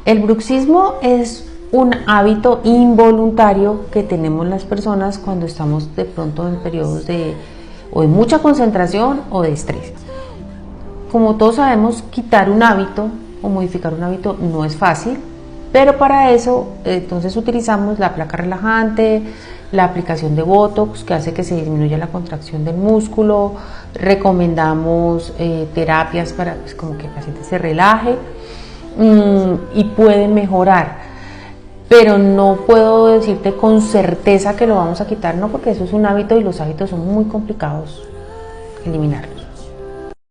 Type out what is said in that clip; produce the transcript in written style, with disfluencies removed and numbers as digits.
El bruxismo es un hábito involuntario que tenemos las personas cuando estamos de pronto en periodos de mucha concentración o de estrés. Como todos sabemos, quitar un hábito o modificar un hábito no es fácil, pero para eso entonces utilizamos la placa relajante, la aplicación de Botox, que hace que se disminuya la contracción del músculo. Recomendamos terapias para como que el paciente se relaje y puede mejorar, pero no puedo decirte con certeza que lo vamos a quitar, no, porque eso es un hábito y los hábitos son muy complicados eliminarlos.